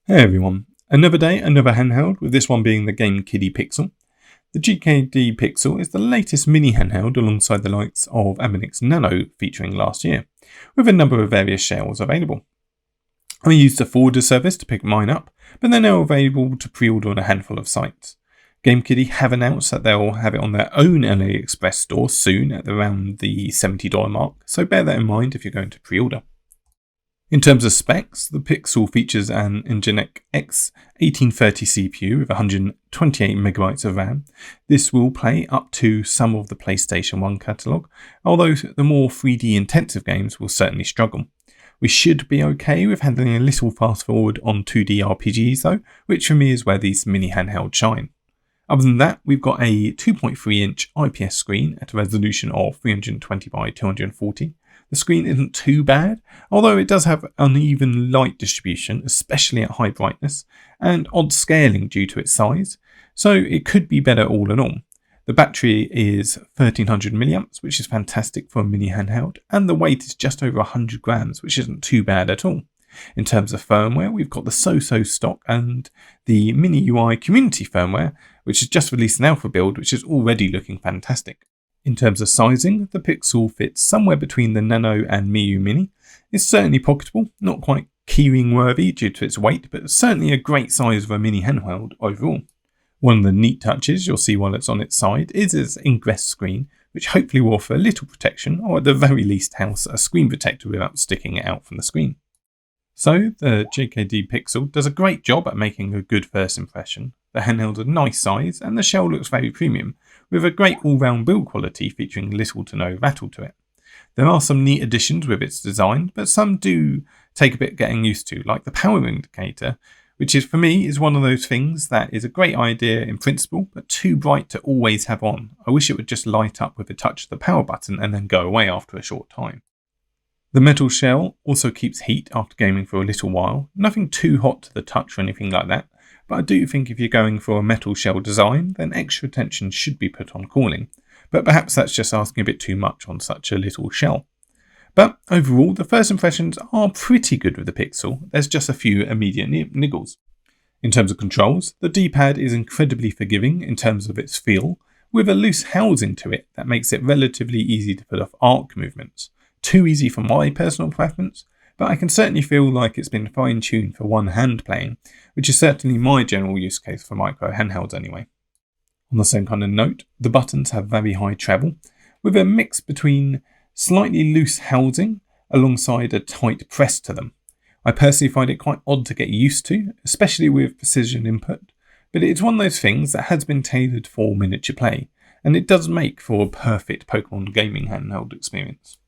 Hey everyone, another day, another handheld, with this one being the Kiddy Pixel. The GKD Pixel is the latest mini handheld alongside the likes of Aminix Nano featuring last year, with a number of various shells available. I used the forwarder service to pick mine up, but they're now available to pre-order on a handful of sites. GameKiddy have announced that they'll have it on their own AliExpress store soon at around the $70 mark, so bear that in mind if you're going to pre-order. In terms of specs, the Pixel features an Nginx X1830 CPU with 128MB of RAM. This will play up to some of the PlayStation 1 catalogue, although the more 3D intensive games will certainly struggle. We should be okay with handling a little fast forward on 2D RPGs though, which for me is where these mini handhelds shine. Other than that, we've got a 2.3-inch IPS screen at a resolution of 320 by 240. The screen isn't too bad, although it does have uneven light distribution, especially at high brightness, and odd scaling due to its size, so it could be better all in all. The battery is 1300 mAh, which is fantastic for a mini handheld, and the weight is just over 100 grams, which isn't too bad at all. In terms of firmware, we've got the so-so stock and the MiniUI community firmware, which has just released an alpha build, which is already looking fantastic. In terms of sizing, the Pixel fits somewhere between the Nano and Miu Mini. It's certainly pocketable, not quite keyring worthy due to its weight, but certainly a great size for a mini handheld overall. One of the neat touches you'll see while it's on its side is its ingress screen, which hopefully will offer a little protection, or at the very least house a screen protector without sticking it out from the screen. So, the GKD Pixel does a great job at making a good first impression. The handheld's a nice size and the shell looks very premium, with a great all-round build quality featuring little to no rattle to it. There are some neat additions with its design, but some do take a bit getting used to, like the power indicator, which is for me is one of those things that is a great idea in principle, but too bright to always have on. I wish it would just light up with a touch of the power button and then go away after a short time. The metal shell also keeps heat after gaming for a little while, nothing too hot to the touch or anything like that, but I do think if you're going for a metal shell design, then extra attention should be put on cooling, but perhaps that's just asking a bit too much on such a little shell. But overall, the first impressions are pretty good with the Pixel, there's just a few immediate niggles. In terms of controls, the D-pad is incredibly forgiving in terms of its feel, with a loose housing to it that makes it relatively easy to pull off arc movements. Too easy for my personal preference, but I can certainly feel like it's been fine-tuned for one-hand playing, which is certainly my general use case for micro handhelds anyway. On the same kind of note, the buttons have very high treble, with a mix between slightly loose housing alongside a tight press to them. I personally find it quite odd to get used to, especially with precision input, but it's one of those things that has been tailored for miniature play, and it does make for a perfect Pokemon gaming handheld experience.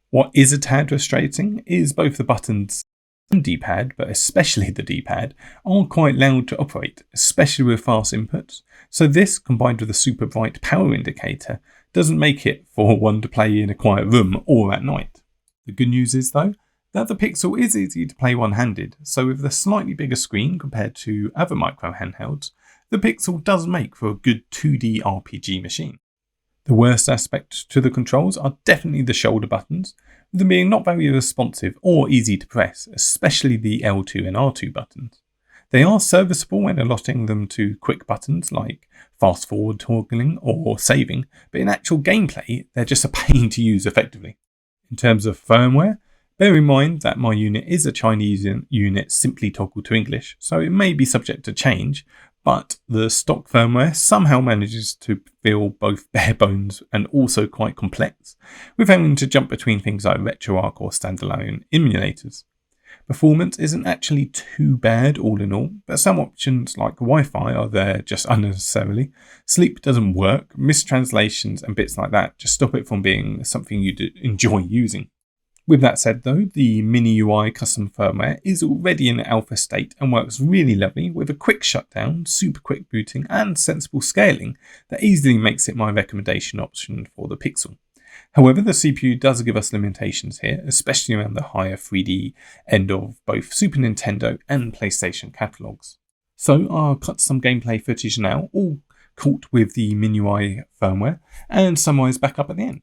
What is a tad frustrating is both the buttons and D-pad, but especially the D-pad, are quite loud to operate, especially with fast inputs, so this, combined with a super bright power indicator, doesn't make it for one to play in a quiet room or at night. The good news is though, that the Pixel is easy to play one-handed, so with the slightly bigger screen compared to other micro handhelds, the Pixel does make for a good 2D RPG machine. The worst aspect to the controls are definitely the shoulder buttons, with them being not very responsive or easy to press, especially the L2 and R2 buttons. They are serviceable when allotting them to quick buttons like fast forward toggling or saving, but in actual gameplay, they're just a pain to use effectively. In terms of firmware, bear in mind that my unit is a Chinese unit simply toggled to English, so it may be subject to change, but the stock firmware somehow manages to feel both bare bones and also quite complex, with having to jump between things like RetroArch or standalone emulators. Performance isn't actually too bad all in all, but some options like Wi-Fi are there just unnecessarily. Sleep doesn't work, mistranslations and bits like that just stop it from being something you enjoy using. With that said though, the MiniUI custom firmware is already in alpha state and works really lovely with a quick shutdown, super quick booting and sensible scaling that easily makes it my recommendation option for the Pixel. However, the CPU does give us limitations here, especially around the higher 3D end of both Super Nintendo and PlayStation catalogues. So I'll cut some gameplay footage now, all caught with the MiniUI firmware, and summarise back up at the end.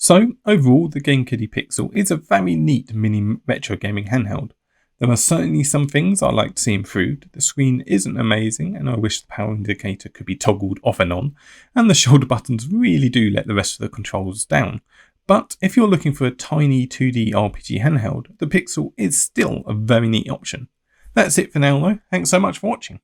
So overall, the GameKiddy Pixel is a very neat mini retro gaming handheld. There are certainly some things I'd like to see improved. The screen isn't amazing and I wish the power indicator could be toggled off and on, and the shoulder buttons really do let the rest of the controls down. But if you're looking for a tiny 2D RPG handheld, the Pixel is still a very neat option. That's it for now though, thanks so much for watching.